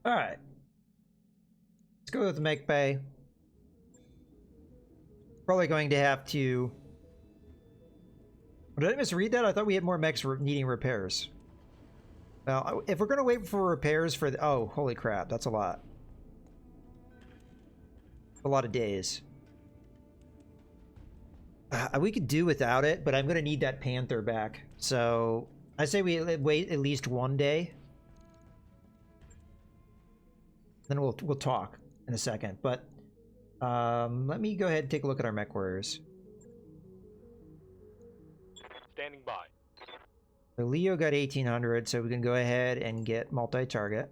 All right. Let's go with the mech bay. Probably going to have to... Did I misread that? I thought we had more mechs needing repairs. Well, if we're going to wait for repairs for the... Oh, holy crap. That's a lot. A lot of days. We could do without it, but I'm going to need that Panther back. So I say we wait at least 1 day. Then we'll talk in a second. But let me go ahead and take a look at our mech warriors. Standing by. So Leo got 1800, so we can go ahead and get multi-target.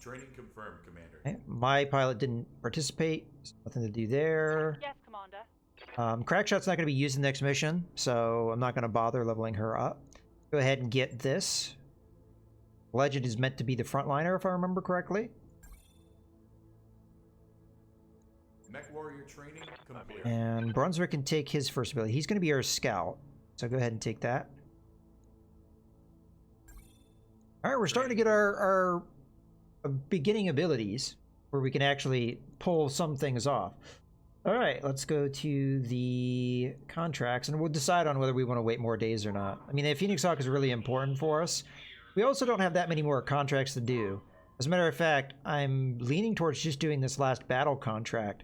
Training confirmed, Commander. Okay. My pilot didn't participate. Nothing to do there. Yes, Commander. Crackshot's not going to be used in the next mission, so I'm not going to bother leveling her up. Go ahead and get this. Legend is meant to be the frontliner, if I remember correctly. Mech warrior training complete. And Brunswick can take his first ability. He's going to be our scout, so go ahead and take that. All right, we're starting to get our beginning abilities where we can actually pull some things off. All right, let's go to the contracts, and we'll decide on whether we want to wait more days or not. I mean, the Phoenix Hawk is really important for us. We also don't have that many more contracts to do. As a matter of fact, I'm leaning towards just doing this last battle contract.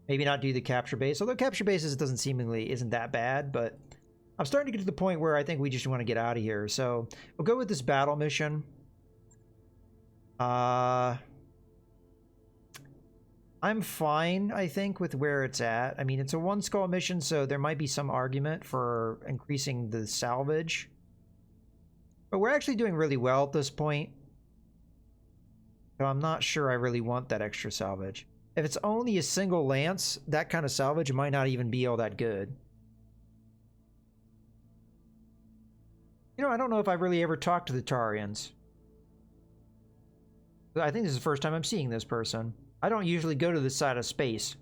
Maybe not do the capture base, although capture bases doesn't seemingly isn't that bad, but I'm starting to get to the point where I think we just want to get out of here. So we'll go with this battle mission. I'm fine, I think, with where it's at. I mean, it's a one skull mission, so there might be some argument for increasing the salvage. But we're actually doing really well at this point. So I'm not sure I really want that extra salvage. If it's only a single lance, that kind of salvage might not even be all that good. You know, I don't know if I've really ever talked to the Tarians. I think this is the first time I'm seeing this person. I don't usually go to this side of space.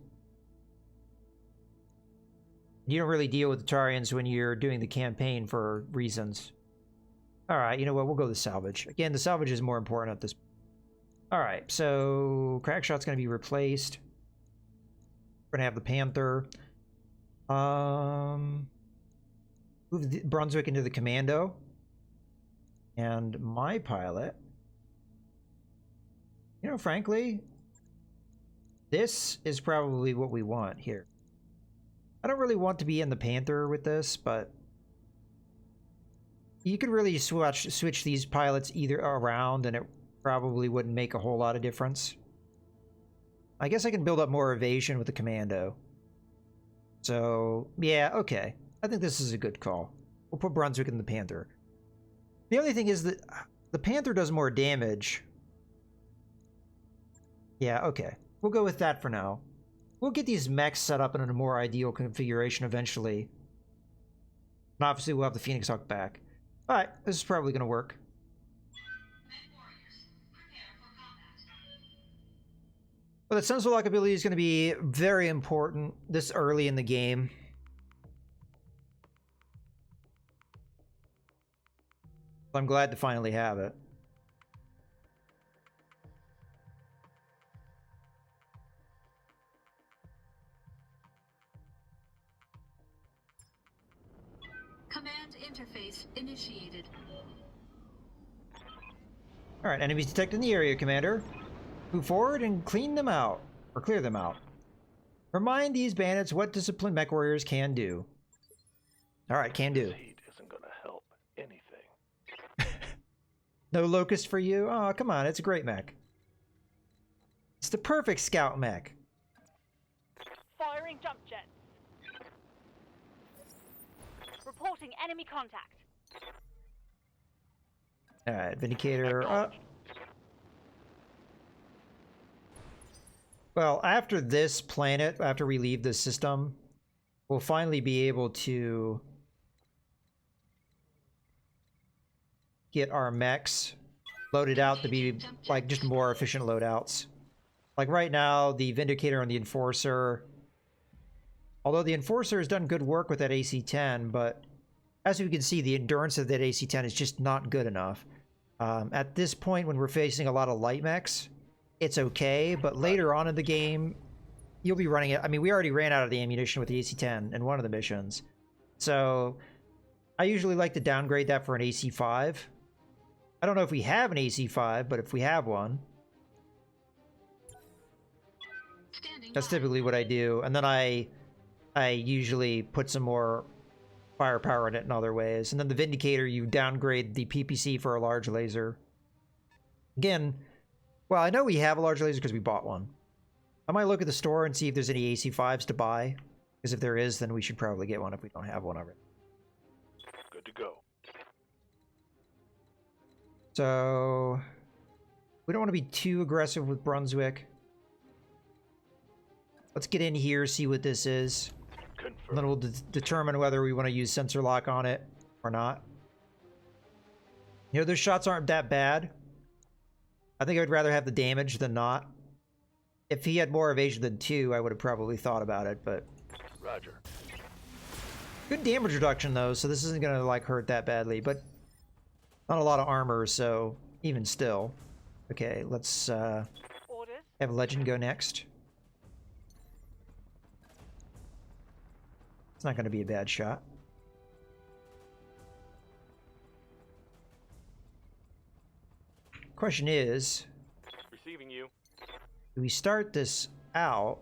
You don't really deal with the Tarians when you're doing the campaign for reasons. Alright, you know what? We'll go with salvage. Again, the salvage is more important at this point. Alright, so Crackshot's going to be replaced. We're going to have the Panther. Move the Brunswick into the Commando. And my pilot... You know, frankly, this is probably what we want here. I don't really want to be in the Panther with this, but you could really switch these pilots either around and it probably wouldn't make a whole lot of difference. I guess I can build up more evasion with the Commando. So, yeah, okay. I think this is a good call. We'll put Brunswick in the Panther. The only thing is that the Panther does more damage. Yeah, okay. We'll go with that for now. We'll get these mechs set up in a more ideal configuration eventually. And obviously we'll have the Phoenix Hawk back. Alright, this is probably going to work. But the Sentinel Lock ability is going to be very important this early in the game. I'm glad to finally have it. Command interface initiated. Alright, enemies detected in the area, Commander. Move forward and clean them out. Or clear them out. Remind these bandits what disciplined mech warriors can do. Alright, can do. This heat isn't gonna help anything. No locust for you? Oh, come on, it's a great mech. It's the perfect scout mech. Firing jump jets. Reporting enemy contact. Alright, Vindicator up. Well, after this planet, after we leave this system, we'll finally be able to get our mechs loaded out to be like just more efficient loadouts. Like right now, the Vindicator and the Enforcer, although the Enforcer has done good work with that AC-10, but as we can see, the endurance of that AC-10 is just not good enough. At this point, when we're facing a lot of light mechs, it's okay, but later on in the game, you'll be running it. I mean, we already ran out of the ammunition with the AC-10 in one of the missions. So I usually like to downgrade that for an AC-5. I don't know if we have an AC-5, but if we have one, that's typically what I do. And then I usually put some more firepower in it in other ways. And then the Vindicator, you downgrade the PPC for a large laser. Again, well, I know we have a large laser because we bought one. I might look at the store and see if there's any AC-5s to buy. Because if there is, then we should probably get one if we don't have one already. Good to go. So we don't want to be too aggressive with Brunswick. Let's get in here, see what this is. Confirm. And then we'll determine whether we want to use sensor lock on it or not. You know, those shots aren't that bad. I think I'd rather have the damage than not. If he had more evasion than 2, I would have probably thought about it, but... Roger. Good damage reduction, though, so this isn't going to, like, hurt that badly, but... Not a lot of armor, so even still. Okay, let's Orders. have Legend go next. It's not going to be a bad shot. Question is, Receiving you. do we start this out?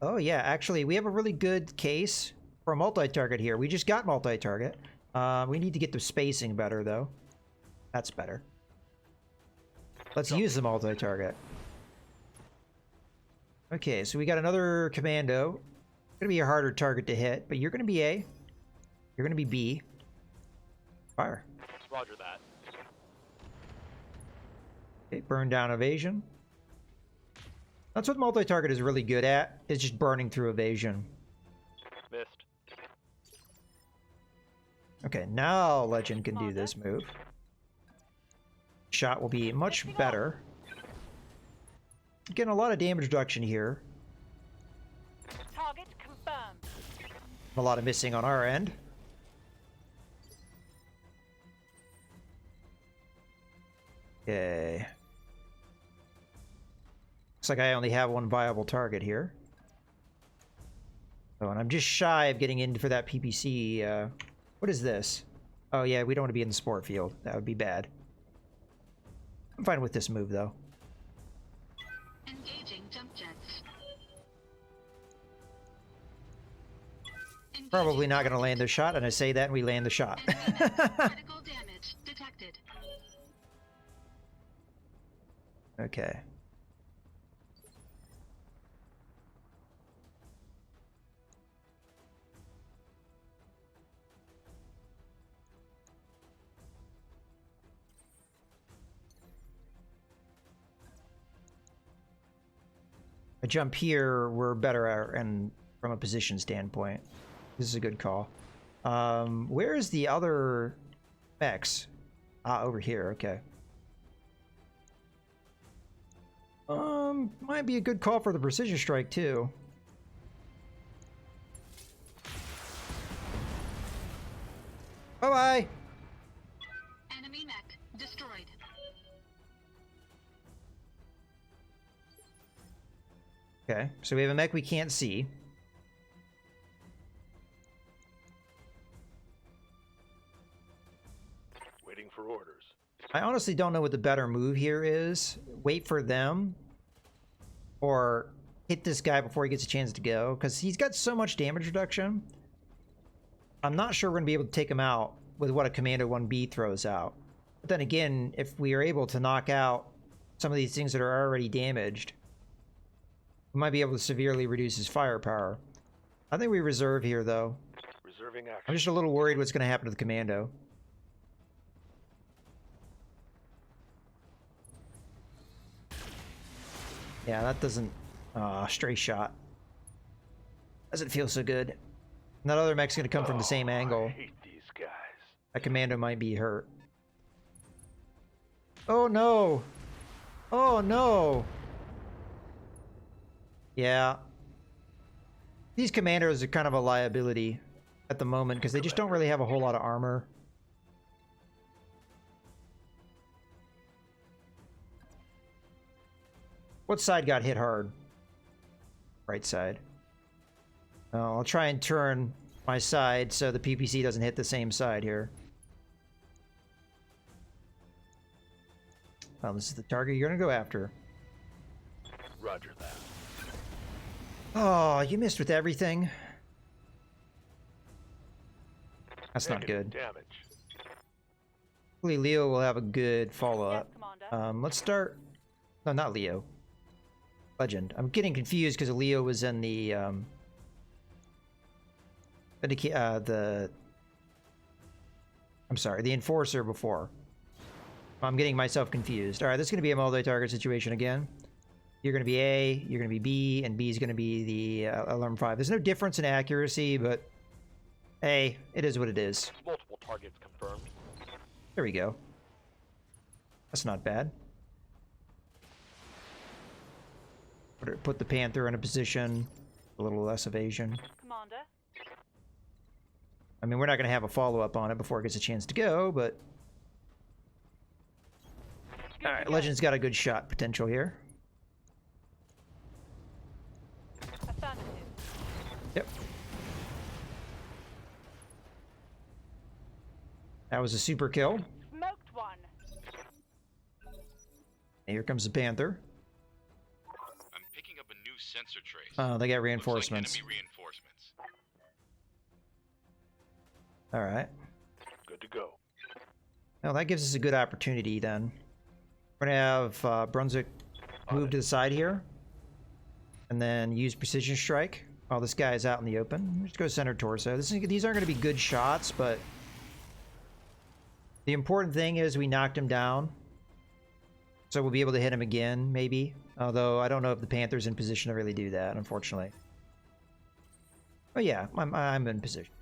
Oh yeah, actually, we have a really good case for a multi-target here. We just got multi-target. We need to get the spacing better, though. That's better. Let's use the multi-target. Okay, so we got another commando. Gonna be a harder target to hit, but you're gonna be A. You're gonna be B. Fire. Roger that. Okay, burn down evasion. That's what multi-target is really good at, is just burning through evasion. Missed. Okay, now Legend can do this move. Shot will be much better. Getting a lot of damage reduction here. Target confirmed. A lot of missing on our end. Okay. Looks like I only have one viable target here. Oh, and I'm just shy of getting in for that PPC. What is this? Oh yeah, we don't want to be in the sport field. That would be bad. I'm fine with this move, though. Engaging jump jets. Probably not going to land the shot, and I say that and we land the shot. Critical damage detected. Okay. A jump here, we're better at, and from a position standpoint. This is a good call. Where is the other X? Ah, over here, okay. Might be a good call for the precision strike, too. Bye-bye! Enemy mech destroyed. Okay, so we have a mech we can't see. Waiting for orders. I honestly don't know what the better move here is. Wait for them. Or hit this guy before he gets a chance to go. Because he's got so much damage reduction. I'm not sure we're going to be able to take him out with what a Commando 1B throws out. But then again, if we are able to knock out some of these things that are already damaged, we might be able to severely reduce his firepower. I think we reserve here, though. Reserving action. I'm just a little worried what's going to happen to the Commando. Yeah, that doesn't... stray shot. Doesn't feel so good. And that other mech's going to come from the same angle. I hate these guys. That Commando might be hurt. Oh, no! Oh, no! Yeah. These Commandos are kind of a liability at the moment, because they just don't really have a whole lot of armor. What side got hit hard? Right side. I'll try and turn my side so the PPC doesn't hit the same side here. Well, this is the target you're gonna go after. Roger that. Oh, you missed with everything. That's not Negative good. Damage. Hopefully Leo will have a good follow-up. Yes, Commander. Let's start... No, not Leo. Legend. I'm getting confused because Leo was in the... I'm sorry, the Enforcer before. I'm getting myself confused. Alright, this is going to be a multi-target situation again. You're going to be A, you're going to be B, and B is going to be the Alarm 5. There's no difference in accuracy, but... Hey, it is what it is. Multiple targets confirmed. There we go. That's not bad. Put the Panther in a position, a little less evasion. Commander. I mean, we're not going to have a follow-up on it before it gets a chance to go, but... Good Alright, to go. Legend's got a good shot potential here. Affirmative. Yep. That was a super kill. Smoked one. And here comes the Panther. I'm picking up a new sensor trace. Oh, they got Looks like reinforcements. enemy reinforcements. Alright. Good to go. Well, that gives us a good opportunity then. We're going to have Brunswick move to the side here. And then use Precision Strike while this guy is out in the open. Just go center torso. These aren't going to be good shots, but... The important thing is we knocked him down. So we'll be able to hit him again, maybe. Although, I don't know if the Panther's in position to really do that, unfortunately. Oh yeah, I'm in position.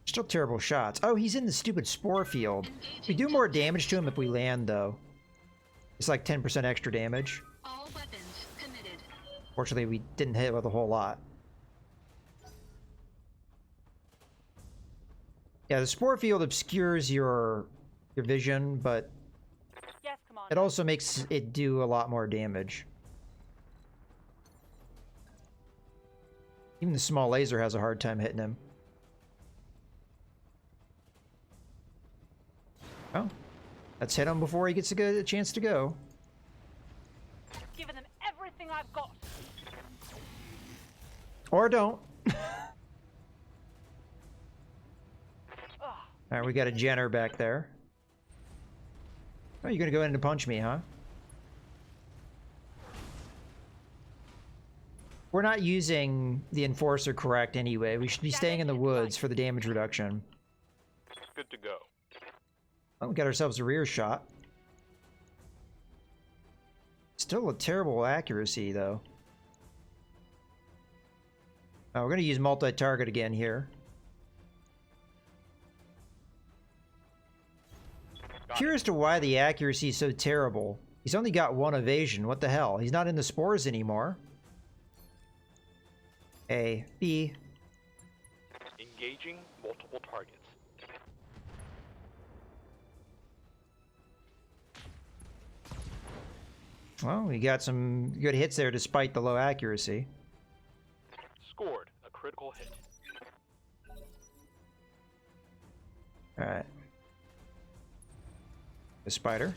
Still terrible shots. Oh, he's in the stupid spore field. We do more damage to him if we land, though. It's like 10% extra damage. All weapons committed. Fortunately, we didn't hit with a whole lot. Yeah, the spore field obscures your vision, but Yes, Commander. it also makes it do a lot more damage. Even the small laser has a hard time hitting him. Oh, let's hit him before he gets a chance to go. Giving them everything I've got. Or don't. Ugh. Alright, we got a Jenner back there. Oh, you're gonna go in and punch me, huh? We're not using the Enforcer correct anyway. We should be staying in the woods for the damage reduction. Good to go. Oh, we got ourselves a rear shot. Still a terrible accuracy, though. Oh, we're gonna use multi-target again here. Curious to why the accuracy is so terrible. He's only got one evasion. What the hell? He's not in the spores anymore. A, B. Engaging multiple targets. Well, we got some good hits there despite the low accuracy. Scored a critical hit. Alright. The spider.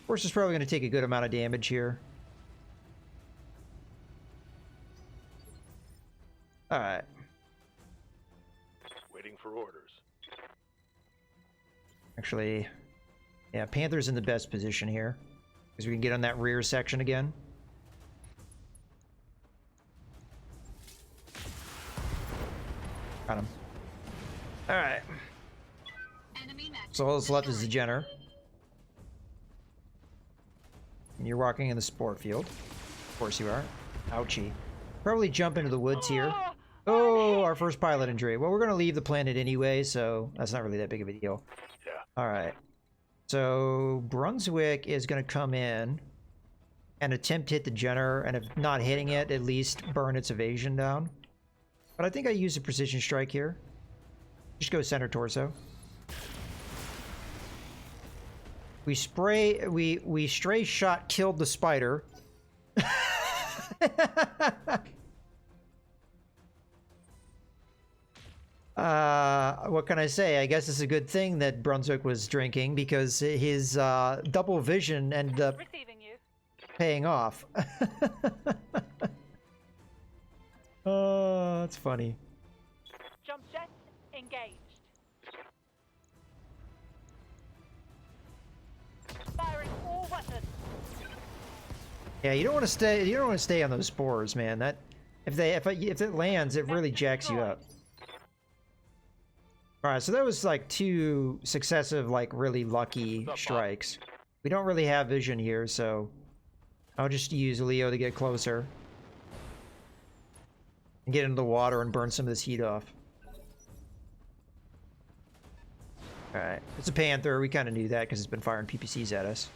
Horse is probably going to take a good amount of damage here. Alright. Waiting for orders. Actually, yeah, Panther's in the best position here. Because we can get on that rear section again. Got him. Alright. Enemy mech So all that's left is the destroyed. Jenner. And you're walking in the sport field. Of course you are. Ouchie. Probably jump into the woods here. Ah, Oh, our first pilot injury. Well, we're going to leave the planet anyway, so that's not really that big of a deal. Yeah. Alright. So, Brunswick is going to come in and attempt to hit the Jenner, and if not hitting it, at least burn its evasion down. But I think I use a precision strike here. Just go center torso. We stray shot killed the spider. What can I say? I guess it's a good thing that Brunswick was drinking because his double vision ended up Receiving you. paying off. Oh, that's funny. Jump jet engaged. Firing all weapons. Yeah, you don't want to stay. You don't want to stay on those spores, man. That if it lands, it really jacks you up. All right, so that was like 2 successive, like really lucky strikes. We don't really have vision here, so I'll just use Leo to get closer and get into the water and burn some of this heat off. All right, it's a Panther. We kind of knew that because it's been firing PPCs at us.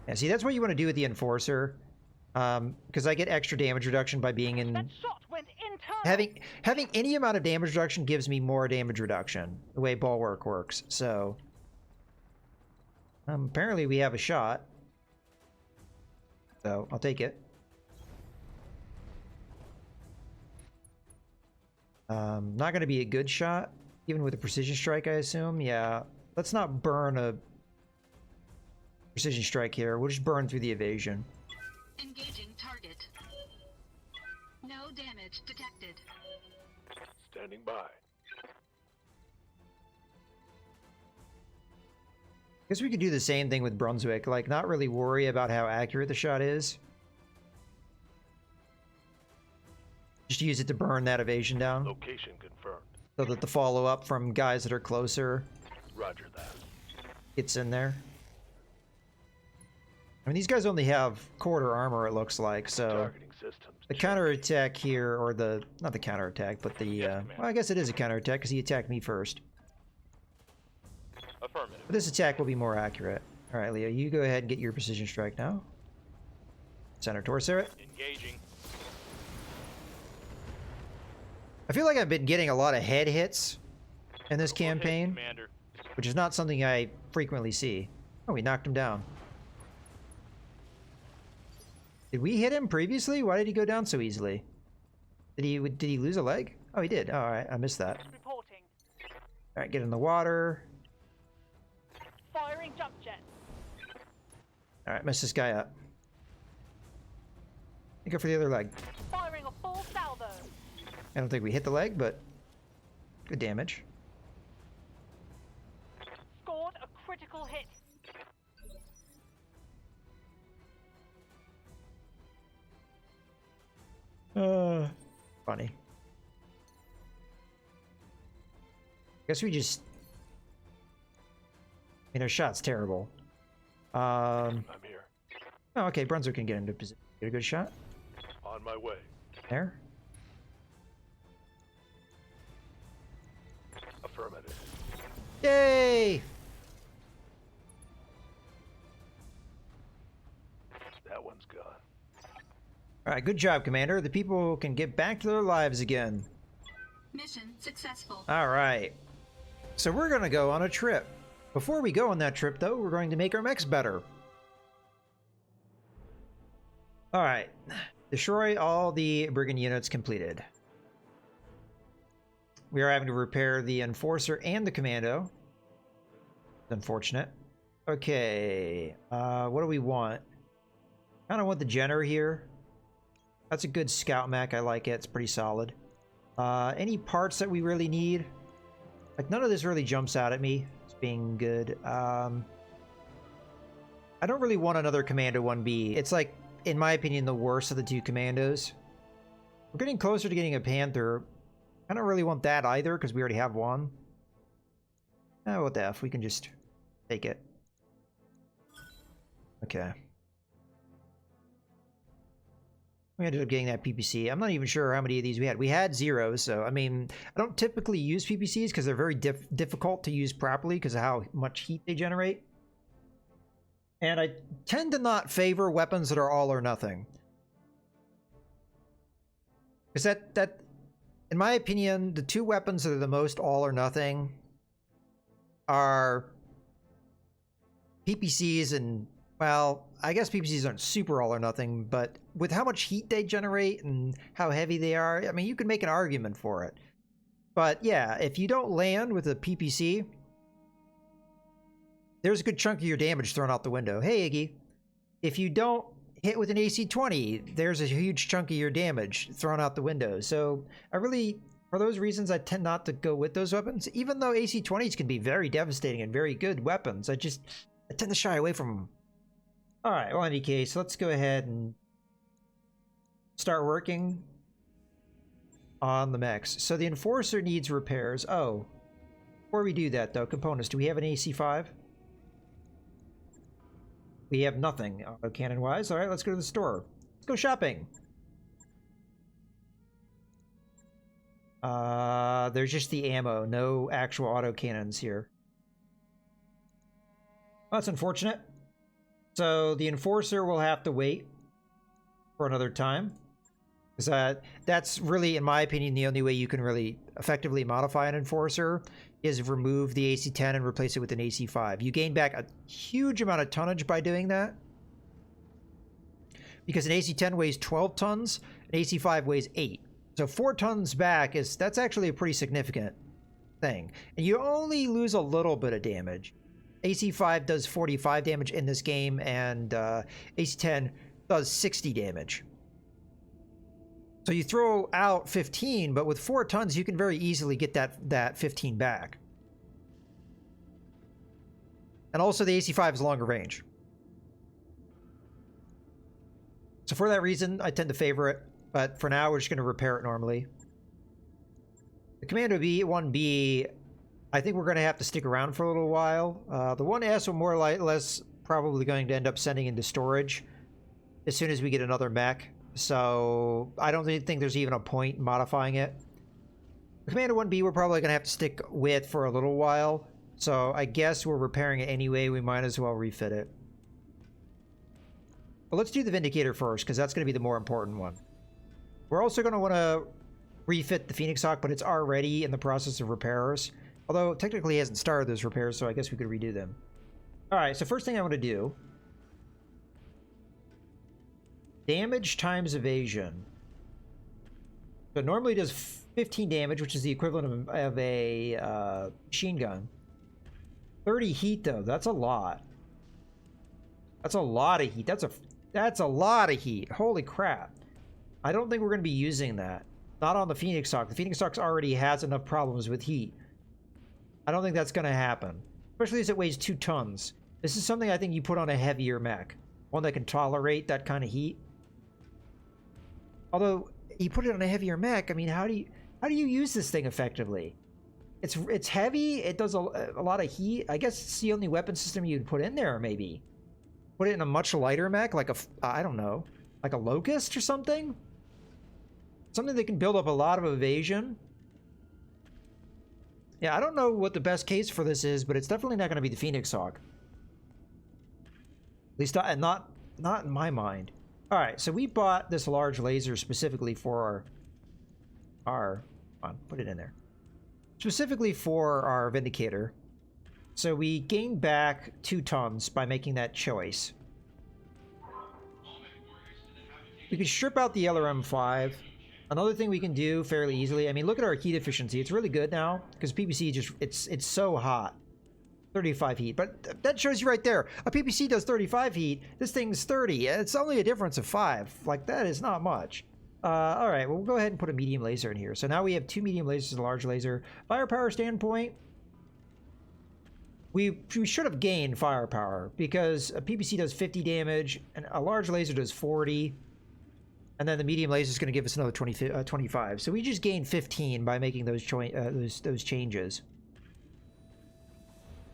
Yeah, see, that's what you want to do with the Enforcer, because I get extra damage reduction by being in. That shot went internal. Having any amount of damage reduction gives me more damage reduction, the way Bulwark works. So apparently we have a shot, so I'll take it. Not going to be a good shot, even with a precision strike, I assume. Yeah, let's not burn a precision strike here. We'll just burn through the evasion. Engaging target. No damage detected. Standing by. Guess we could do the same thing with Brunswick, like not really worry about how accurate the shot is. Just use it to burn that evasion down, Location confirmed. so that the follow-up from guys that are closer Roger that. gets in there. I mean, these guys only have quarter armor, it looks like, so Targeting systems. the counterattack here, or the, not the counterattack, but the, Yes, well, I guess it is a counterattack because he attacked me first. Affirmative. But this attack will be more accurate. All right, Leo, you go ahead and get your precision strike now. Center torso it. Engaging. I feel like I've been getting a lot of head hits in this Critical hit, campaign, Commander. which is not something I frequently see. Oh, we knocked him down. Did we hit him previously? Why did he go down so easily? Did he lose a leg? Oh, he did. Oh, all right, I missed that. Reporting. All right, get in the water. Firing jump jet. All right, mess this guy up. Go for the other leg. Firing a full salvo. I don't think we hit the leg, but good damage. Scored a critical hit. Funny. Guess we just. I mean, our shot's terrible. I'm here. Oh, okay. Brunswick can get into position. Get a good shot. On my way. There. Affirmative. Yay! That one's gone. All right, good job, Commander. The people can get back to their lives again. Mission successful. All right. So we're going to go on a trip. Before we go on that trip, though, we're going to make our mechs better. All right. Destroy all the brigand units completed. We are having to repair the Enforcer and the Commando. Unfortunate. Okay. What do we want? I don't want the Jenner here. That's a good scout mech. I like it. It's pretty solid. Any parts that we really need? Like, none of this really jumps out at me as being good. I don't really want another Commando 1B. It's like, in my opinion, the worst of the 2 Commandos. We're getting closer to getting a Panther. I don't really want that either, because we already have one. Oh, what the F? We can just take it. Okay. We ended up getting that PPC. I'm not even sure how many of these we had. We had 0, so, I mean, I don't typically use PPCs because they're very difficult to use properly because of how much heat they generate. And I tend to not favor weapons that are all or nothing. Because that, in my opinion, the 2 weapons that are the most all or nothing are PPCs and, well, I guess PPCs aren't super all or nothing, but with how much heat they generate and how heavy they are, I mean, you can make an argument for it. But yeah, if you don't land with a PPC, there's a good chunk of your damage thrown out the window. Hey, Iggy. If you don't hit with an AC-20, there's a huge chunk of your damage thrown out the window. So I really, for those reasons, I tend not to go with those weapons. Even though AC-20s can be very devastating and very good weapons, I tend to shy away from them. All right, well, in any case, let's go ahead and start working on the mechs. So the Enforcer needs repairs. Oh, before we do that, though, components. Do we have an AC-5? We have nothing cannon-wise. All right, let's go to the store. Let's go shopping. There's just the ammo. No actual autocannons here. Well, that's unfortunate. So the Enforcer will have to wait for another time. Because that's really, in my opinion, the only way you can really effectively modify an Enforcer is remove the AC-10 and replace it with an AC-5. You gain back a huge amount of tonnage by doing that. Because an AC-10 weighs 12 tons, an AC-5 weighs 8. So 4 tons back, that's actually a pretty significant thing. And you only lose a little bit of damage. AC-5 does 45 damage in this game, and AC-10 does 60 damage. So you throw out 15, but with 4 tons, you can very easily get that 15 back. And also the AC-5 is longer range. So for that reason, I tend to favor it, but for now, we're just going to repair it normally. The Commando B1B, I think we're going to have to stick around for a little while. The 1S will more or less probably going to end up sending into storage as soon as we get another mech. So I don't think there's even a point in modifying it. The Commander 1B we're probably going to have to stick with for a little while. So I guess we're repairing it anyway. We might as well refit it. But let's do the Vindicator first, because that's going to be the more important one. We're also going to want to refit the Phoenix Hawk, but it's already in the process of repairs. Although technically it hasn't started those repairs, so I guess we could redo them. Alright, so first thing I want to do. Damage times evasion. So it normally does 15 damage, which is the equivalent of a machine gun. 30 heat, though. That's a lot. That's a lot of heat. That's a lot of heat. Holy crap. I don't think we're going to be using that. Not on the Phoenix Hawk. The Phoenix Hawk already has enough problems with heat. I don't think that's going to happen. Especially as it weighs 2 tons. This is something I think you put on a heavier mech. One that can tolerate that kind of heat. Although, you put it on a heavier mech, I mean, how do you use this thing effectively? It's heavy, it does a lot of heat. I guess it's the only weapon system you'd put in there, maybe. Put it in a much lighter mech, like I don't know, like a Locust or something? Something that can build up a lot of evasion. Yeah, I don't know what the best case for this is, but it's definitely not going to be the Phoenix Hawk. At least not in my mind. Alright, so we bought this large laser specifically for our come on, put it in there. Specifically for our Vindicator. So we gained back 2 tons by making that choice. We can strip out the LRM-5. Another thing we can do fairly easily, I mean, look at our heat efficiency. It's really good now, because PPC just, it's so hot. 35 heat, but that shows you right there. A PPC does 35 heat, this thing's 30. It's only a difference of 5. Like, that is not much. Alright, well, we'll go ahead and put a medium laser in here. So now we have 2 medium lasers and a large laser. Firepower standpoint, we should have gained firepower, because a PPC does 50 damage, and a large laser does 40. And then the medium laser is going to give us another 25. So we just gained 15 by making those changes.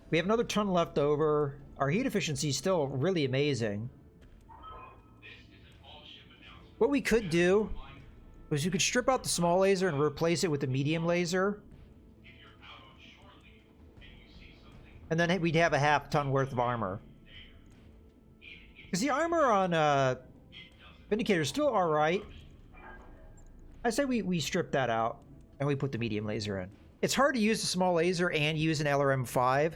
We have another ton left over. Our heat efficiency is still really amazing. What we could do was you could strip out the small laser and replace it with the medium laser. And then we'd have a half ton worth of armor. Because the armor on Vindicator is still alright. I say we strip that out and we put the medium laser in. It's hard to use the small laser and use an LRM-5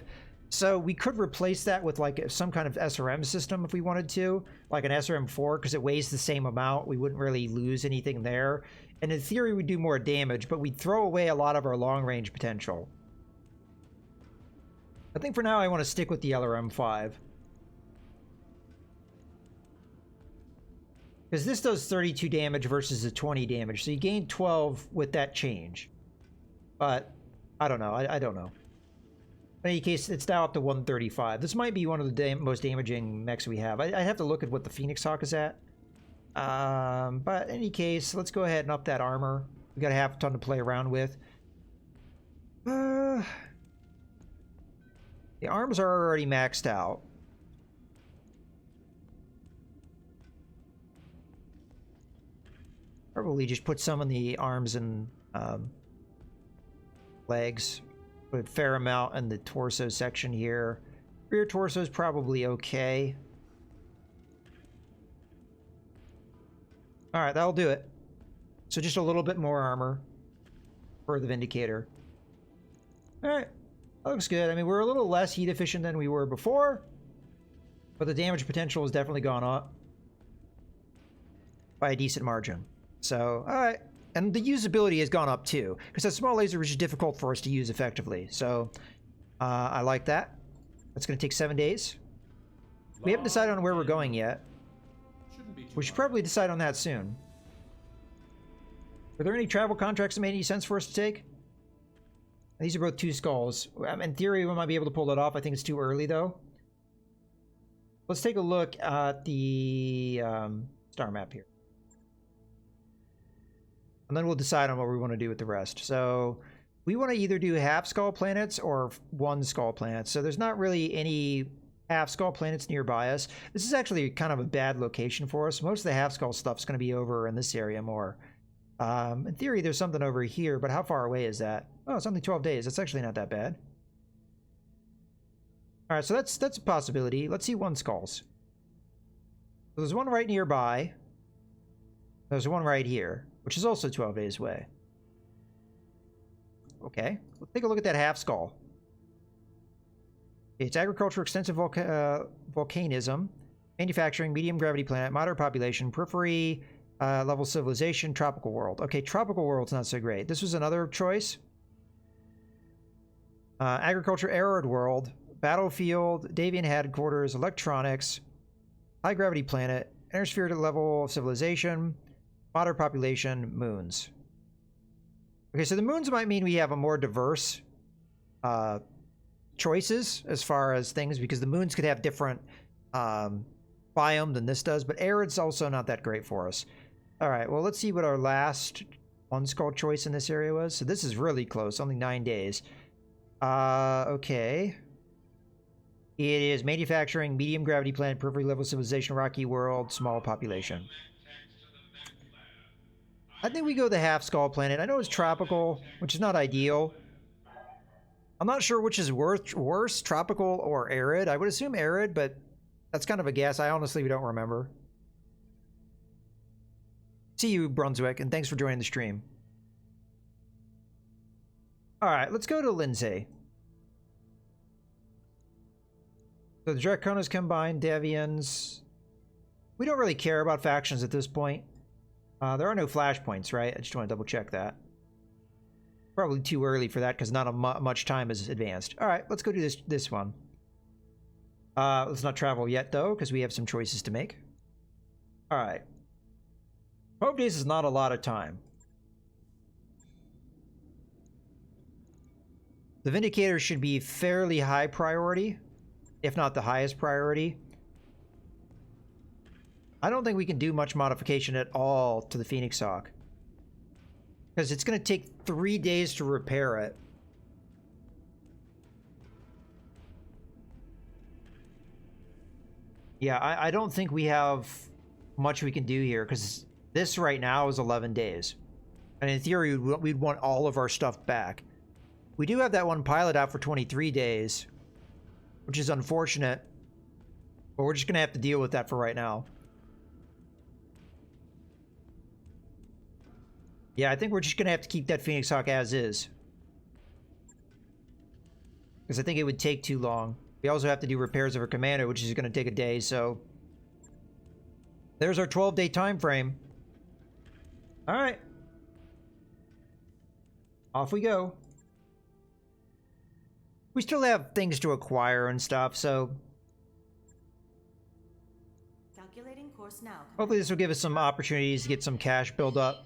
So we could replace that with like some kind of SRM system if we wanted to, like an SRM-4, because it weighs the same amount. We wouldn't really lose anything there. And in theory, we'd do more damage, but we'd throw away a lot of our long-range potential. I think for now I want to stick with the LRM-5. Because this does 32 damage versus a 20 damage, so you gain 12 with that change. But, I don't know. I don't know. In any case, it's now up to 135. This might be one of the most damaging mechs we have. I'd have to look at what the Phoenix Hawk is at. But in any case, let's go ahead and up that armor. We got a half ton to play around with. The arms are already maxed out. Probably just put some on the arms and legs. Put a fair amount in the torso section here. Rear torso is probably okay. Alright, that'll do it. So just a little bit more armor for the Vindicator. Alright, that looks good. I mean, we're a little less heat efficient than we were before, but the damage potential has definitely gone up by a decent margin. So, alright. And the usability has gone up too, because that small laser was just difficult for us to use effectively. So, I like that. That's going to take 7 days. We haven't decided on where we're going yet. We should probably decide on that soon. Are there any travel contracts that made any sense for us to take? These are both 2 skulls. In theory, we might be able to pull that off. I think it's too early, though. Let's take a look at the star map here. And then we'll decide on what we want to do with the rest. So we want to either do half skull planets or 1 skull planet. So there's not really any half skull planets nearby us. This is actually kind of a bad location for us. Most of the half skull stuff's going to be over in this area more. In theory, there's something over here, but how far away is that? Oh, it's only 12 days. That's actually not that bad. All right, so that's a possibility. Let's see 1 skulls. So there's one right nearby. There's one right here, which is also 12 days away. Okay, let's take a look at that half skull. It's agriculture, extensive volcanism, manufacturing, medium gravity planet, moderate population, periphery, level civilization, tropical world. Okay, tropical world's not so great. This was another choice. Agriculture, arid world, battlefield, Davian headquarters, electronics, high gravity planet, intersphere level civilization, moderate population, moons. Okay, so the moons might mean we have a more diverse choices as far as things, because the moons could have different biome than this does, but arid's also not that great for us. All right, well, let's see what our last 1 skull choice in this area was. So this is really close, only 9 days. Okay. It is manufacturing, medium gravity planet, periphery level civilization, rocky world, small population. I think we go the half skull planet. I know it's tropical, which is not ideal. I'm not sure which is worse, tropical or arid. I would assume arid, but that's kind of a guess. I honestly don't remember. See you, Brunswick, and thanks for joining the stream. All right, let's go to Lindsay. So the Draconas combined, Deviants. We don't really care about factions at this point. There are no flashpoints, right? I just want to double check that. Probably too early for that because not much time has advanced. All right, let's go do this one. Let's not travel yet, though, because we have some choices to make. All right. 12 days is not a lot of time. The Vindicator should be fairly high priority, if not the highest priority. I don't think we can do much modification at all to the Phoenix Hawk, because it's going to take 3 days to repair it. Yeah, I don't think we have much we can do here, because this right now is 11 days. And in theory, we'd want all of our stuff back. We do have that one pilot out for 23 days, which is unfortunate, but we're just going to have to deal with that for right now. Yeah, I think we're just going to have to keep that Phoenix Hawk as is. because I think it would take too long. We also have to do repairs of our commando, which is going to take a day, so... There's our 12-day time frame. Alright. Off we go. We still have things to acquire and stuff, so... Calculating course now. Hopefully this will give us some opportunities to get some cash build up,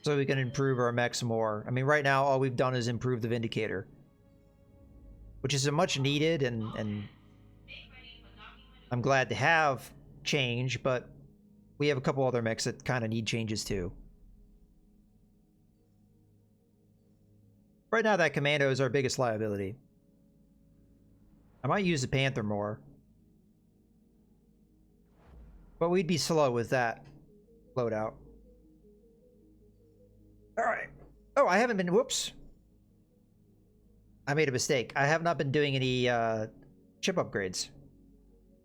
so we can improve our mechs more. I mean, right now, all we've done is improve the Vindicator. Which is a much needed, and I'm glad to have change, but we have a couple other mechs that kind of need changes too. Right now, that Commando is our biggest liability. I might use the Panther more. But we'd be slow with that loadout. Alright. Oh, I haven't been... Whoops. I made a mistake. I have not been doing any chip upgrades.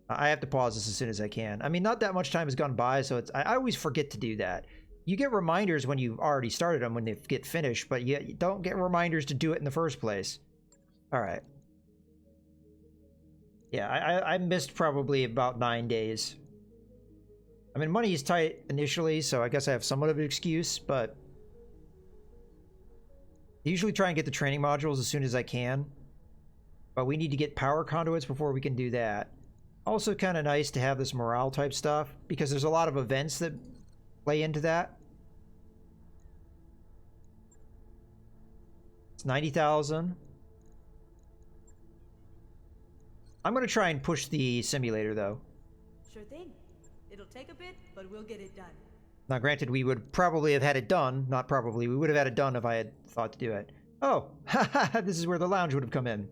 I have to pause this as soon as I can. I mean, not that much time has gone by, so I always forget to do that. You get reminders when you've already started them when they get finished, but you don't get reminders to do it in the first place. Alright. Yeah, I missed probably about 9 days. I mean, money is tight initially, so I guess I have somewhat of an excuse, but... I usually try and get the training modules as soon as I can. But we need to get power conduits before we can do that. Also kind of nice to have this morale type stuff, because there's a lot of events that play into that. It's 90,000. I'm going to try and push the simulator, though. Sure thing. It'll take a bit, but we'll get it done. Now, granted, we would probably have had it done. Not probably. We would have had it done if I had thought to do it. Oh, this is where the lounge would have come in.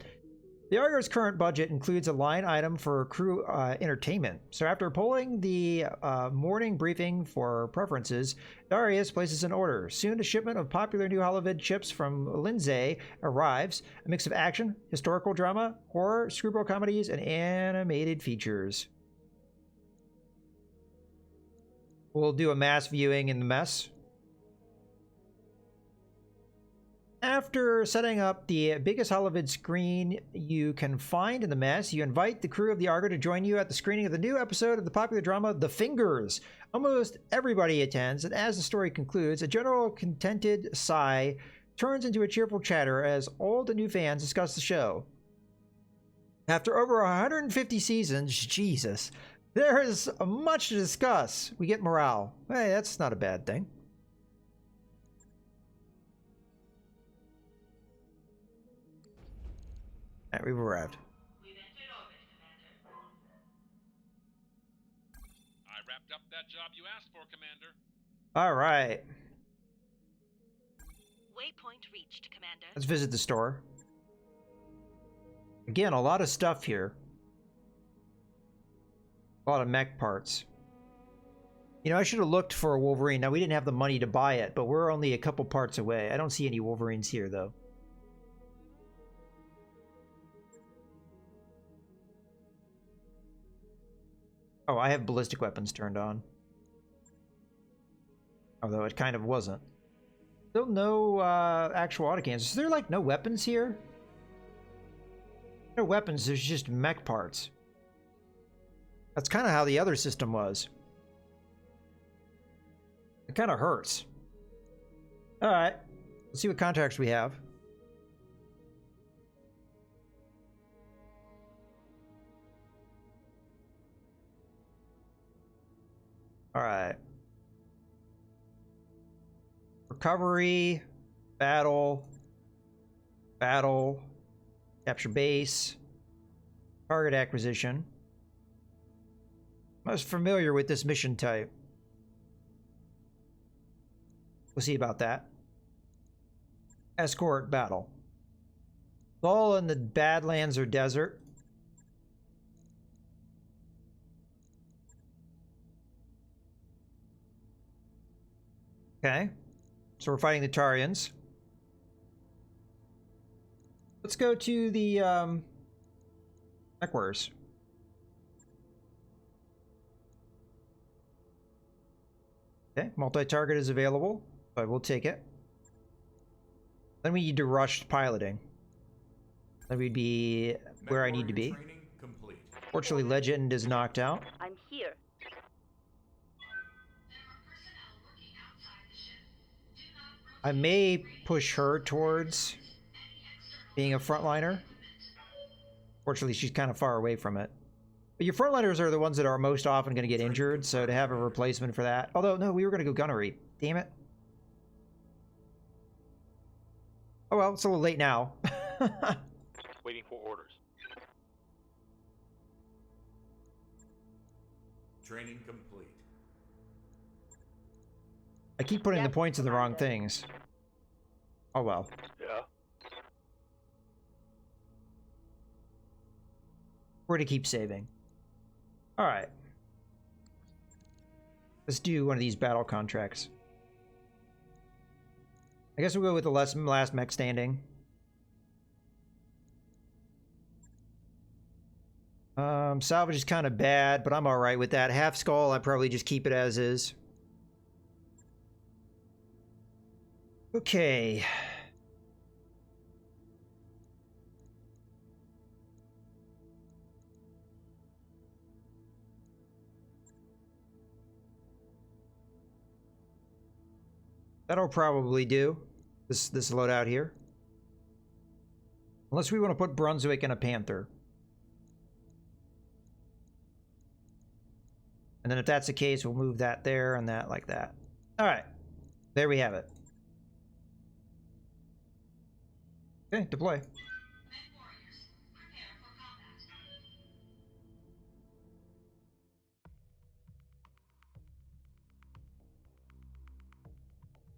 The Argo's current budget includes a line item for crew entertainment. So after polling the morning briefing for preferences, Darius places an order. Soon a shipment of popular new Holovid chips from Lindsay arrives. A mix of action, historical drama, horror, screwball comedies, and animated features. We'll do a mass viewing in the mess. After setting up the biggest Holovid screen you can find in the mess, you invite the crew of the Argo to join you at the screening of the new episode of the popular drama The Fingers. Almost everybody attends, and as the story concludes, a general contented sigh turns into a cheerful chatter as old and new fans discuss the show. After over 150 seasons, Jesus, there is much to discuss. We get morale. Hey, that's not a bad thing. Alright, we've arrived. I wrapped up that job you asked for, Commander. Alright. Waypoint reached, Commander. Let's visit the store. Again, a lot of stuff here. A lot of mech parts. You know, I should have looked for a Wolverine. Now, we didn't have the money to buy it, but we're only a couple parts away. I don't see any Wolverines here, though. Oh, I have ballistic weapons turned on. Although it kind of wasn't. Still no actual autocannons. Is there, like, no weapons here? No weapons, there's just mech parts. That's kind of how the other system was. It kind of hurts. Alright. Let's see what contracts we have. Alright. Recovery. Battle. Battle. Capture base. Target acquisition. I was familiar with this mission type. We'll see about that. Escort battle. All in the Badlands or desert. Okay. So we're fighting the Tarians. Let's go to the Mechwares. Okay, multi-target is available, but we'll take it. Then we need to rush piloting. Then we'd be where I need to be. Training complete. Fortunately, Legend is knocked out. I'm here. I may push her towards being a frontliner. Fortunately, she's kind of far away from it. But your frontliners are the ones that are most often going to get injured, so to have a replacement for that... Although, no, we were going to go gunnery. Damn it. Oh well, it's a little late now. Waiting for orders. Training complete. I keep putting the Yes, points in the wrong Commander. things. Oh well. Yeah. We're to keep saving. Alright. Let's do one of these battle contracts. I guess we'll go with the last mech standing. Salvage is kind of bad, but I'm alright with that. Half skull, I probably just keep it as is. Okay. That'll probably do. This loadout here. Unless we want to put Brunswick in a Panther. And then if that's the case, we'll move that there and that like that. Alright. There we have it. Okay, deploy.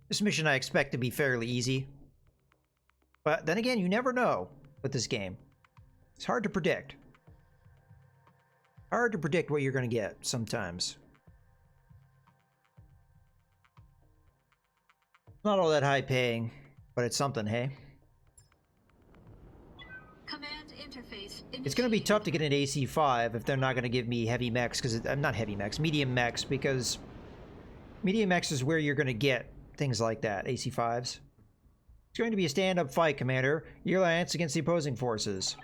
This mission I expect to be fairly easy. But then again, you never know with this game. It's hard to predict. Hard to predict what you're going to get sometimes. Not all that high paying, but it's something, hey? Command interface. It's going to be tough to get an AC-5 if they're not going to give me heavy mechs, because not heavy mechs, medium mechs, because medium mechs is where you're going to get things like that, AC-5s. It's going to be a stand-up fight, Commander. Your alliance against the opposing forces.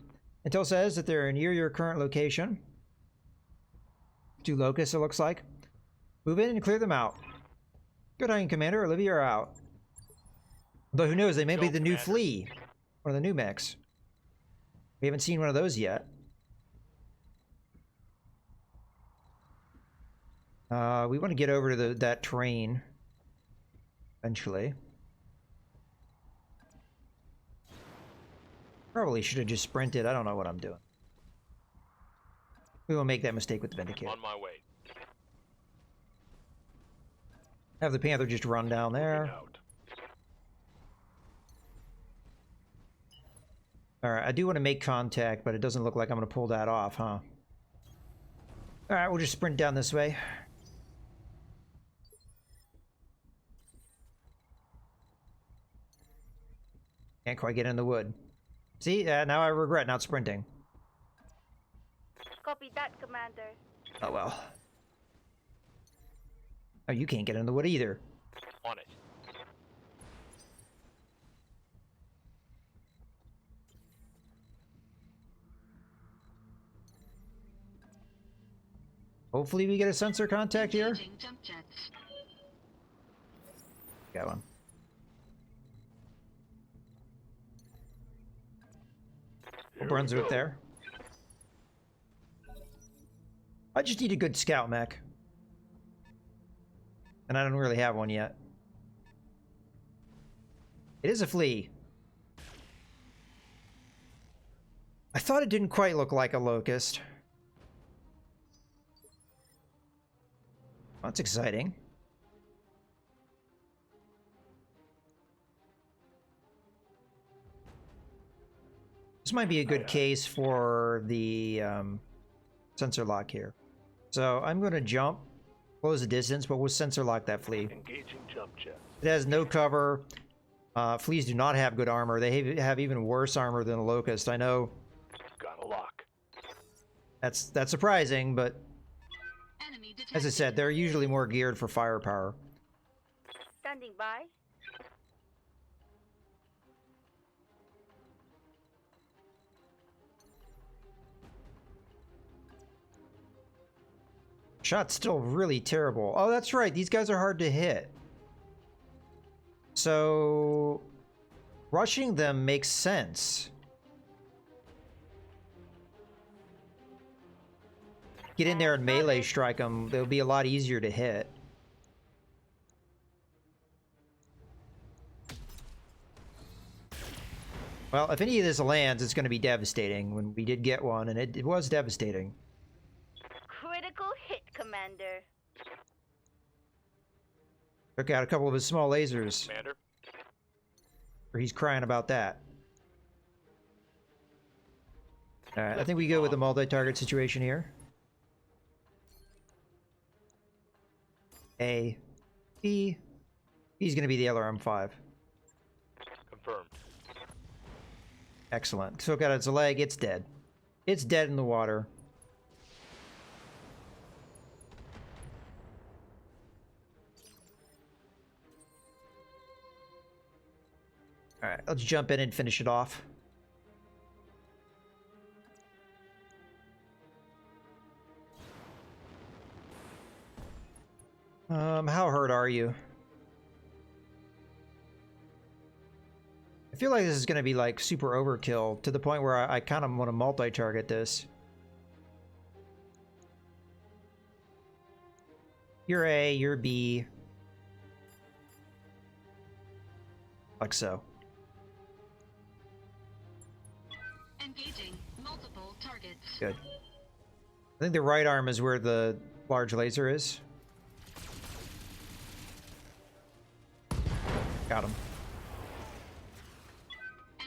Intel says that they're near your current location. 2 locusts, it looks like. Move in and clear them out. Good on you, Commander. Olivia are out. Although who knows, they may be the new Flea. One of the new mechs. We haven't seen one of those yet. We want to get over to that train. Eventually. Probably should have just sprinted. I don't know what I'm doing. We won't make that mistake with the Vindicator. On my way. Have the Panther just run down there. Moving out. Alright, I do want to make contact, but it doesn't look like I'm going to pull that off, huh? Alright, we'll just sprint down this way. Can't quite get in the wood. See, now I regret not sprinting. Copy that, Commander. Oh well. Oh, you can't get in the wood either. On it. Hopefully we get a sensor contact here. Engaging jump jets. Got one. Here we Brunswick go. there. I just need a good scout mech. And I don't really have one yet. It is a flea. I thought it didn't quite look like a locust. That's exciting. This might be a good case for the sensor lock here. So I'm going to jump, close the distance, but we'll sensor lock that flea. Engaging jump jet. It has no cover. Fleas do not have good armor. They have even worse armor than a locust. I know Got a lock. that's surprising, but Enemy detected. as I said, they're usually more geared for firepower. Standing by. Shot's still really terrible. Oh, that's right. These guys are hard to hit. So rushing them makes sense. Get in there and melee strike them. They'll be a lot easier to hit. Well, if any of this lands, it's going to be devastating. When we did get one, and it was devastating. Critical hit, Commander. Took out a couple of his small lasers. Commander. Or he's crying about that. Alright, I think we go with the multi-target situation here. A. B. He's going to be the LRM-5. Confirmed. Excellent. Took out its leg. It's dead. It's dead in the water. Alright, let's jump in and finish it off. How hurt are you? I feel like this is going to be like super overkill to the point where I kind of want to multi-target this. You're A, you're B. Like so. Engaging multiple targets. Good. I think the right arm is where the large laser is. Got him.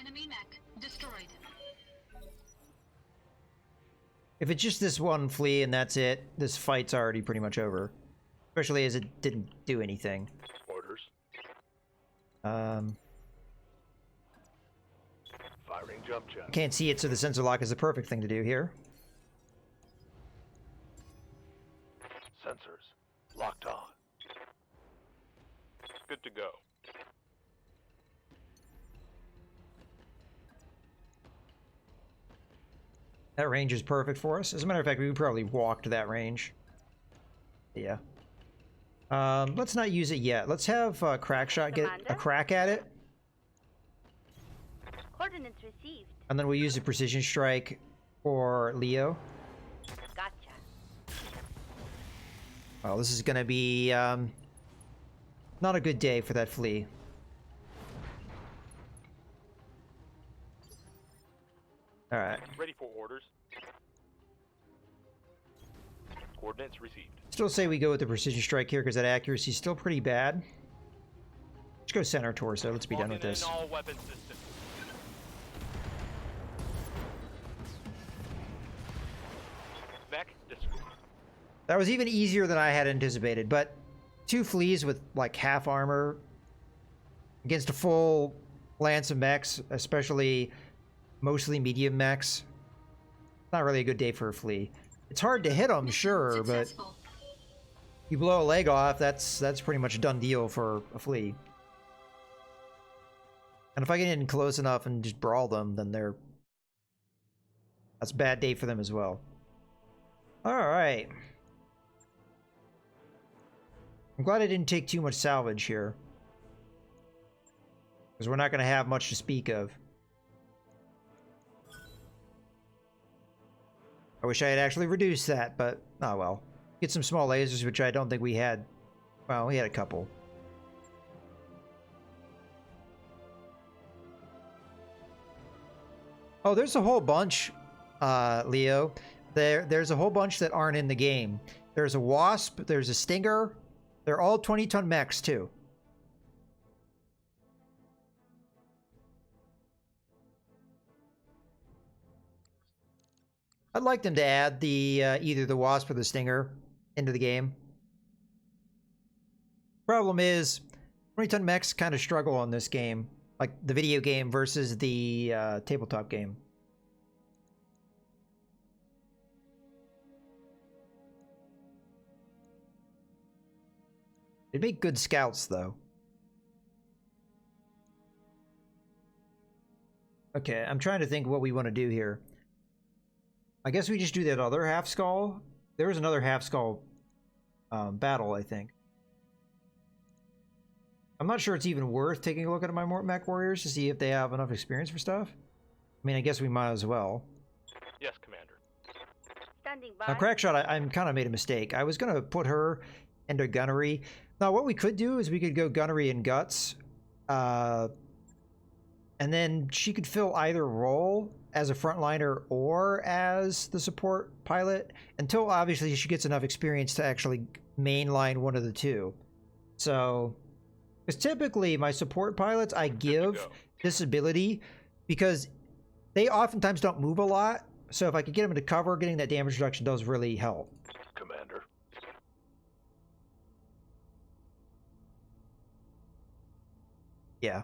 Enemy mech destroyed. If it's just this one flea and that's it, this fight's already pretty much over. Especially as it didn't do anything. Orders. Um, Firing jump jet. can't see it, so the sensor lock is the perfect thing to do here. Sensors locked on. Good to go. That range is perfect for us. As a matter of fact, we probably walked that range. Yeah. Let's not use it yet. Let's have Crackshot get a Commander? crack at it. Coordinates received. And then we'll use the Precision Strike for Leo. Gotcha. Well, this is going to be not a good day for that flea. Alright. Ready for orders. Coordinates received. Still say we go with the Precision Strike here because that accuracy is still pretty bad. Let's go center torso. Let's be done with this. All weapon systems. Mech destroyed. That was even easier than I had anticipated, but two fleas with like half armor against a full lance of mechs, especially mostly medium mechs, not really a good day for a flea. It's hard to hit them, Mission sure, but successful. you blow a leg off, that's pretty much a done deal for a flea. And if I get in close enough and just brawl them, then that's a bad day for them as well. Alright. I'm glad I didn't take too much salvage here, because we're not going to have much to speak of. I wish I had actually reduced that, but oh well. Get some small lasers, which I don't think we had. Well, we had a couple. Oh, there's a whole bunch, Leo. There's a whole bunch that aren't in the game. There's a Wasp, there's a Stinger. They're all 20-ton mechs, too. I'd like them to add the either the Wasp or the Stinger into the game. Problem is, 20-ton mechs kind of struggle on this game, like the video game versus the tabletop game. They'd make good scouts, though. Okay, I'm trying to think what we want to do here. I guess we just do that other half skull. There was another half skull battle, I think. I'm not sure it's even worth taking a look at my mech warriors to see if they have enough experience for stuff. I mean, I guess we might as well. Yes, Commander. Standing by. Now, Crackshot, I'm kind of made a mistake. I was going to put her into gunnery. Now, what we could do is we could go gunnery and guts. And then she could fill either role as a frontliner or as the support pilot until obviously she gets enough experience to actually mainline one of the two. So, because typically my support pilots, I give this ability because they oftentimes don't move a lot. So if I could get them into cover, getting that damage reduction does really help. Commander. Yeah.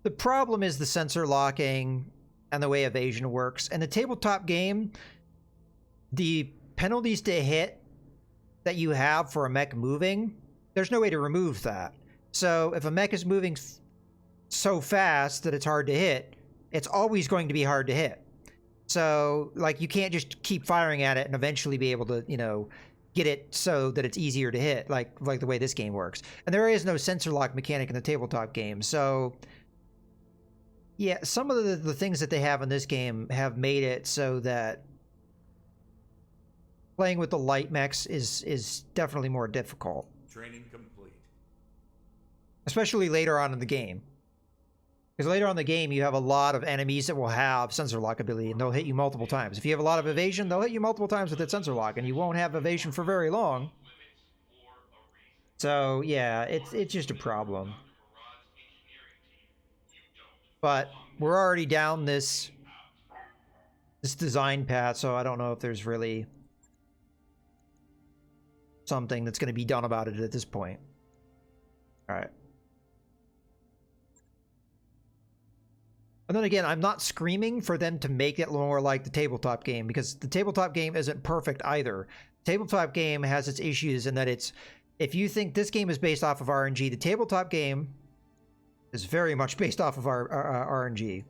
The problem is the sensor locking and the way evasion works. In the tabletop game, the penalties to hit that you have for a mech moving, there's no way to remove that. So if a mech is moving so fast that it's hard to hit, it's always going to be hard to hit. So, like, you can't just keep firing at it and eventually be able to, you know, get it so that it's easier to hit, like the way this game works. And there is no sensor lock mechanic in the tabletop game. So, yeah, some of the things that they have in this game have made it so that playing with the light mechs is definitely more difficult. Training complete. Especially later on in the game. Because later on in the game, you have a lot of enemies that will have sensor lock ability, and they'll hit you multiple times. If you have a lot of evasion, they'll hit you multiple times with that sensor lock, and you won't have evasion for very long. So, yeah, it's just a problem. But we're already down this design path, so I don't know if there's really something that's going to be done about it at this point. All right. And then again, I'm not screaming for them to make it more like the tabletop game, because the tabletop game isn't perfect either. The tabletop game has its issues in that it's, if you think this game is based off of RNG, the tabletop game is very much based off of our RNG.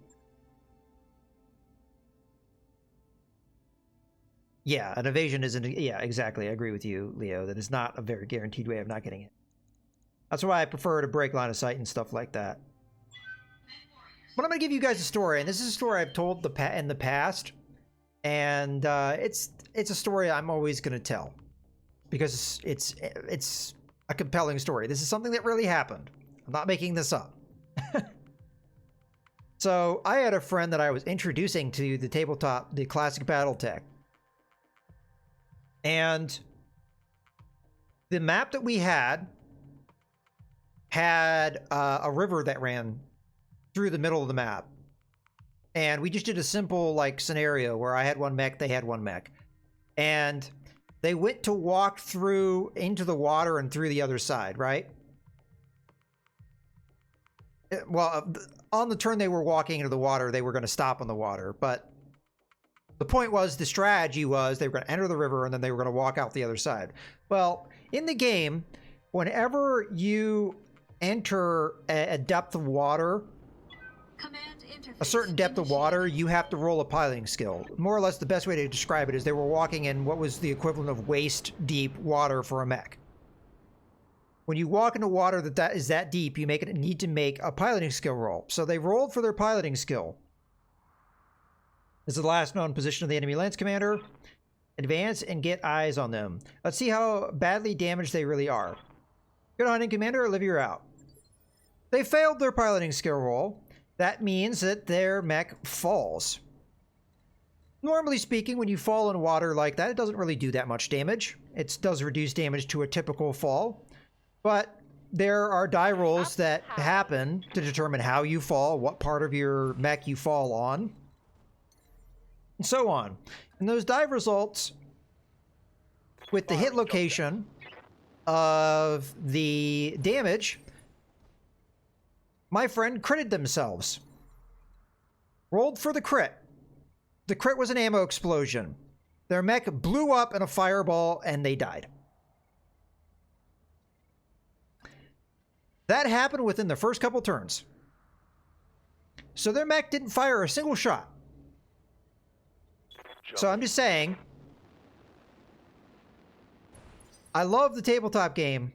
Yeah, an evasion isn't, yeah, exactly. I agree with you, Leo, that it's not a very guaranteed way of not getting it. That's why I prefer to break line of sight and stuff like that. But I'm going to give you guys a story, and this is a story I've told in the past, and it's a story I'm always going to tell because it's a compelling story. This is something that really happened. I'm not making this up. So I had a friend that I was introducing to the tabletop, the classic Battletech, and the map that we had a river that ran through the middle of the map, and we just did a simple like scenario where I had one mech, they had one mech, and they went to walk through into the water and through the other side, right? Well, on the turn they were walking into the water, they were going to stop on the water, but the point was, the strategy was they were going to enter the river and then they were going to walk out the other side. Well, in the game, whenever you enter a depth of water, a certain depth of water, you have to roll a piloting skill. More or less, the best way to describe it is they were walking in what was the equivalent of waist-deep water for a mech. When you walk into water that is that deep, you need to make a piloting skill roll. So they rolled for their piloting skill. This is the last known position of the enemy lance commander. Advance and get eyes on them. Let's see how badly damaged they really are. Good hunting, Commander. Olivia, you're out. They failed their piloting skill roll. That means that their mech falls. Normally speaking, when you fall in water like that, it doesn't really do that much damage. It does reduce damage to a typical fall. But there are die rolls that happen to determine how you fall, what part of your mech you fall on, and so on. And those dive results, with the hit location of the damage, my friend critted themselves. Rolled for the crit. The crit was an ammo explosion. Their mech blew up in a fireball and they died. That happened within the first couple turns. So their mech didn't fire a single shot. So I'm just saying, I love the tabletop game,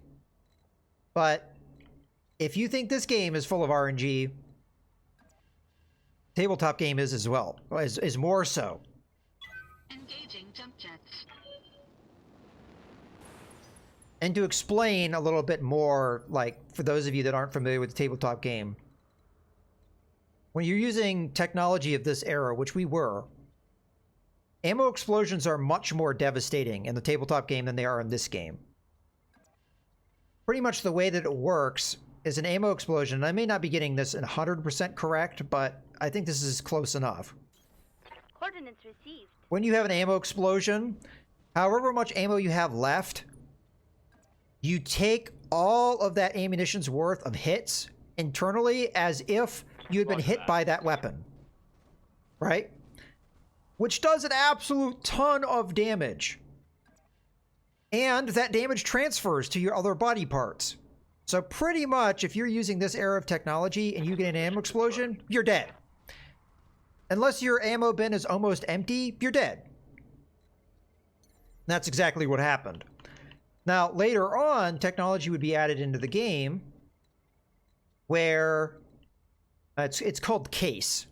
but if you think this game is full of RNG, tabletop game is as well, is more so. Engaging jump jets. And to explain a little bit more, like for those of you that aren't familiar with the tabletop game, when you're using technology of this era, which we were, ammo explosions are much more devastating in the tabletop game than they are in this game. Pretty much the way that it works is an ammo explosion, and I may not be getting this 100% correct, but I think this is close enough. Coordinates received. When you have an ammo explosion, however much ammo you have left, you take all of that ammunition's worth of hits internally as if you had been hit by that weapon. Right? Which does an absolute ton of damage. And that damage transfers to your other body parts. So pretty much, if you're using this era of technology and you get an ammo explosion, you're dead. Unless your ammo bin is almost empty, you're dead. That's exactly what happened. Now, later on, technology would be added into the game where it's called case.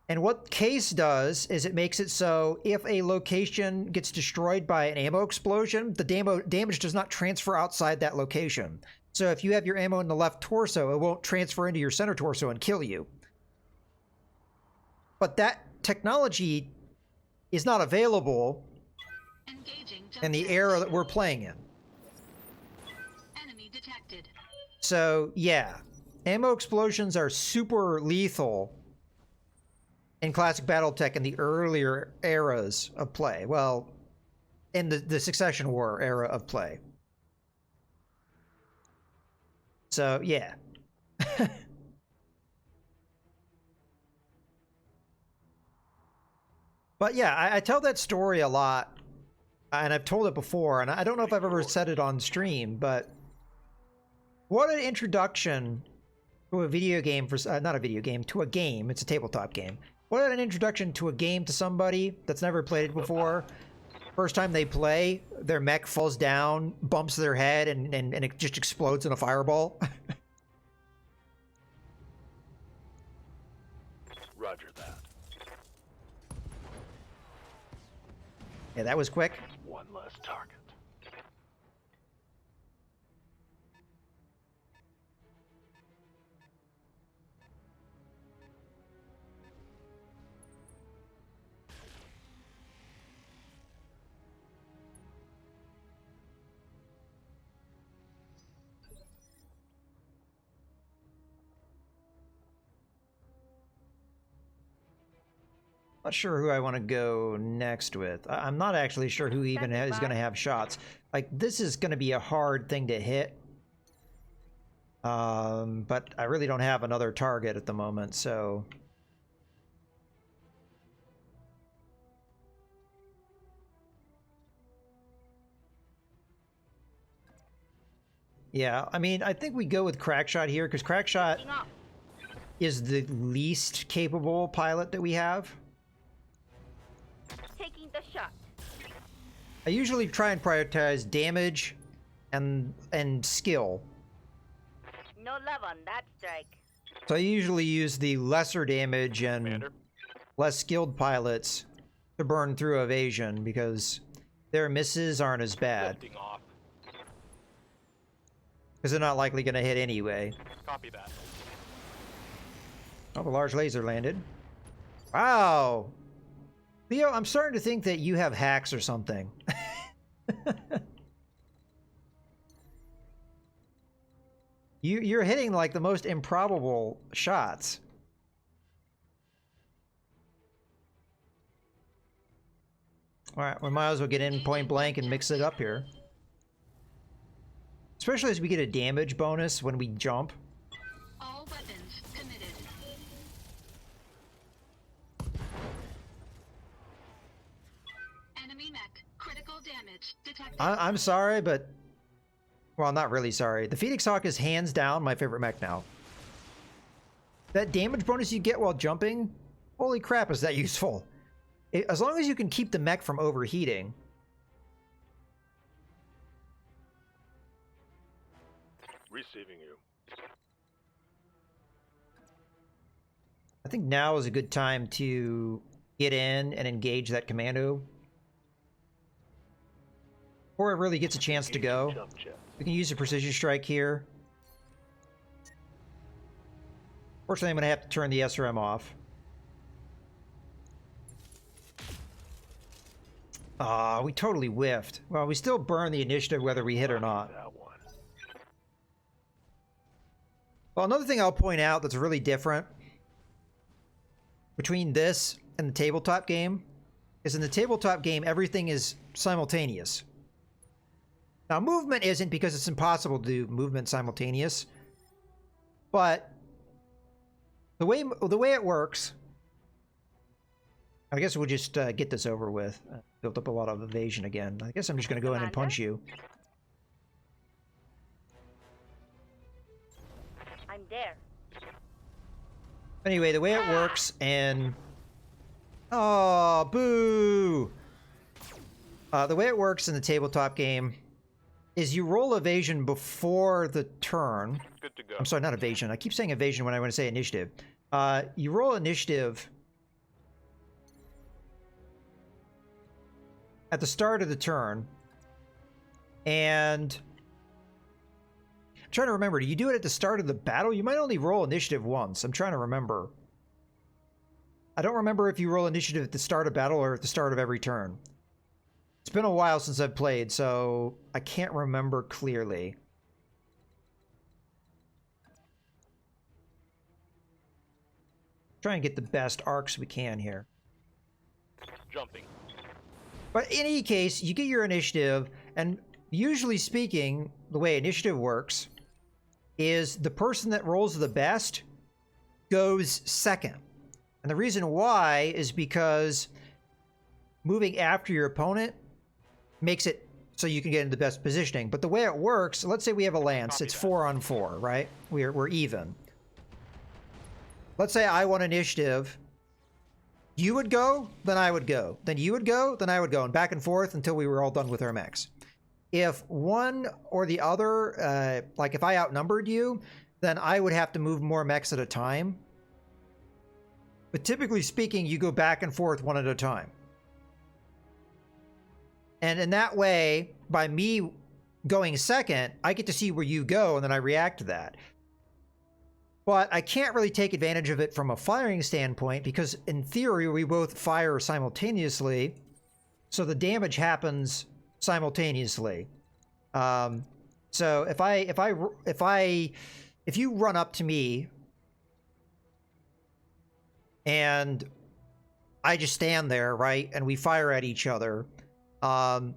And what case does is it makes it so if a location gets destroyed by an ammo explosion, the damage does not transfer outside that location. So if you have your ammo in the left torso, it won't transfer into your center torso and kill you. But that technology is not available in the era that we're playing in. Enemy detected. So yeah, ammo explosions are super lethal in classic Battletech in the earlier eras of play. Well, in the Succession War era of play. So yeah. But yeah, I tell that story a lot, and I've told it before, and I don't know if I've ever said it on stream, but what an introduction to a video game for, not a video game, to a game, it's a tabletop game. What an introduction to a game to somebody that's never played it before. First time they play, their mech falls down, bumps their head, and it just explodes in a fireball. Roger that. Yeah, that was quick. One less target. Not sure who I want to go next with. I'm not actually sure who even is going to have shots. Like, this is going to be a hard thing to hit. But I really don't have another target at the moment, so... Yeah, I mean, I think we go with Crackshot here, because Crackshot is the least capable pilot that we have. Taking the shot. I usually try and prioritize damage and skill. No love on that strike. So I usually use the lesser damage and Commander? less skilled pilots to burn through evasion because their misses aren't as bad. Lifting off. Because they're not likely going to hit anyway. Copy that. Oh, a large laser landed. Wow! Leo, I'm starting to think that you have hacks or something. You're hitting like the most improbable shots. Alright, we might as well get in point blank and mix it up here. Especially as we get a damage bonus when we jump. All weapons committed. Enemy mech. Critical damage detected. I'm sorry, but... Well, not really sorry. The Phoenix Hawk is hands down my favorite mech now. That damage bonus you get while jumping, holy crap, is that useful. As long as you can keep the mech from overheating, Receiving you. I think now is a good time to get in and engage that commando. Before it really gets a chance to go. Jump jets. We can use a precision strike here. Fortunately, I'm going to have to turn the SRM off. Ah, we totally whiffed. Well, we still burn the initiative whether we hit or not. That one. Well, another thing I'll point out that's really different between this and the tabletop game is in the tabletop game, everything is simultaneous. Now, movement isn't because it's impossible to do movement simultaneous, but the way it works, I guess we'll just get this over with. Built up a lot of evasion again. I guess I'm just going to go in and punch you. I'm there. Anyway, the way it works, and oh, boo! The way it works in the tabletop game is you roll evasion before the turn. Good to go. I'm sorry, not evasion. I keep saying evasion when I want to say initiative. You roll initiative at the start of the turn, and I'm trying to remember, do you do it at the start of the battle? You might only roll initiative once. I'm trying to remember. I don't remember if you roll initiative at the start of battle or at the start of every turn. It's been a while since I've played, so I can't remember clearly. Try and get the best arcs we can here. Jumping. But in any case, you get your initiative, and usually speaking, the way initiative works is the person that rolls the best goes second. And the reason why is because moving after your opponent makes it so you can get into the best positioning. But the way it works, let's say we have a lance, it's 4 on 4, right? We're even. Let's say I won initiative. You would go, then I would go. Then you would go, then I would go. And back and forth until we were all done with our mechs. If one or the other, like if I outnumbered you, then I would have to move more mechs at a time. But typically speaking, you go back and forth one at a time. And in that way, by me going second, I get to see where you go, and then I react to that. But I can't really take advantage of it from a firing standpoint because, in theory, we both fire simultaneously, so the damage happens simultaneously. So if you run up to me and I just stand there, right, and we fire at each other, even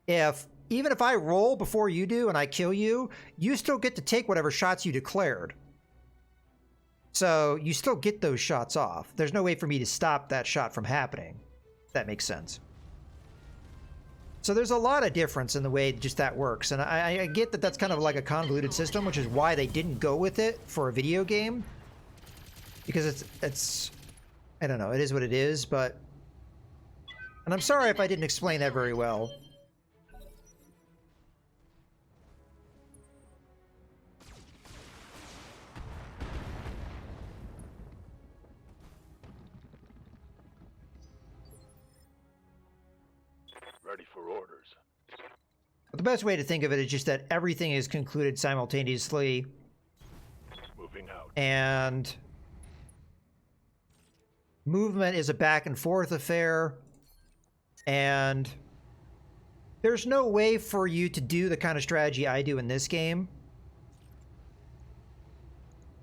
if I roll before you do and I kill you, you still get to take whatever shots you declared. So you still get those shots off. There's no way for me to stop that shot from happening. If that makes sense. So there's a lot of difference in the way just that works. And I get that that's kind of like a convoluted system, which is why they didn't go with it for a video game. Because it's I don't know, it is what it is, but... And I'm sorry if I didn't explain that very well. Ready for orders. But the best way to think of it is just that everything is concluded simultaneously. Moving out. And movement is a back and forth affair. And there's no way for you to do the kind of strategy I do in this game.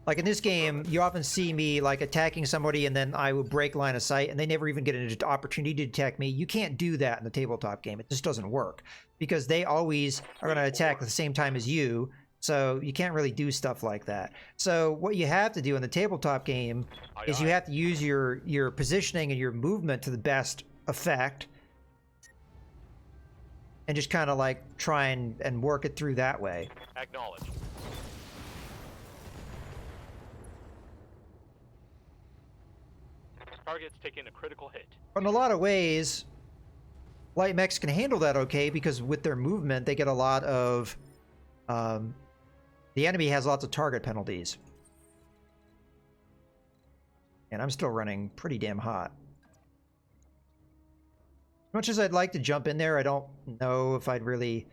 Like in this game, you often see me like attacking somebody and then I would break line of sight and they never even get an opportunity to attack me. You can't do that in the tabletop game. It just doesn't work because they always are going to attack at the same time as you. So you can't really do stuff like that. So what you have to do in the tabletop game is you have to use your positioning and your movement to the best effect and just kind of like try and work it through that way. Acknowledge. Target's taking a critical hit. But in a lot of ways, light mechs can handle that okay because with their movement, they get a lot of The enemy has lots of target penalties. And I'm still running pretty damn hot. As much as I'd like to jump in there, I don't know if I'd really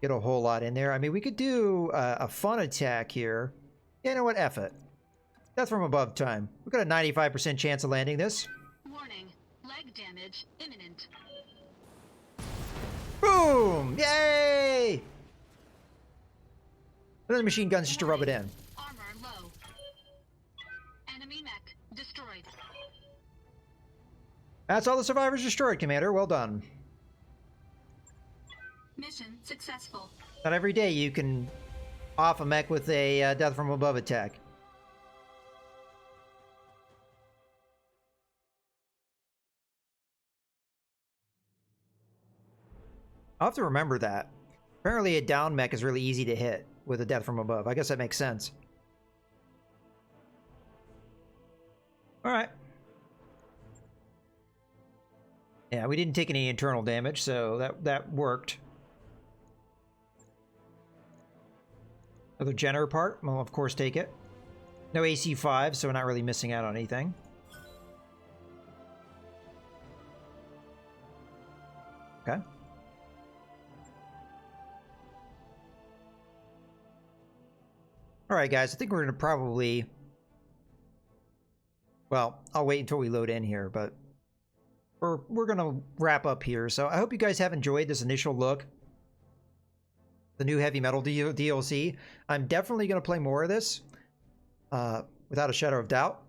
get a whole lot in there. I mean, we could do a fun attack here. You know what? F it. Death from above time. We've got a 95% chance of landing this. Warning. Leg damage imminent. Boom! Yay! Another machine gun's just to rub it in. Armor low. Enemy mech destroyed. That's all the survivors destroyed, Commander. Well done. Mission successful. Not every day you can off a mech with a death from above attack. I'll have to remember that. Apparently a down mech is really easy to hit with a death from above. I guess that makes sense. Alright. Yeah, we didn't take any internal damage, so that worked. Another Jenner part, we'll of course take it. No AC5, so we're not really missing out on anything. Okay. Alright guys, I think we're gonna probably... Well, I'll wait until we load in here, but... We're gonna wrap up here, so I hope you guys have enjoyed this initial look. The new Heavy Metal DLC. I'm definitely gonna play more of this. Without a shadow of doubt.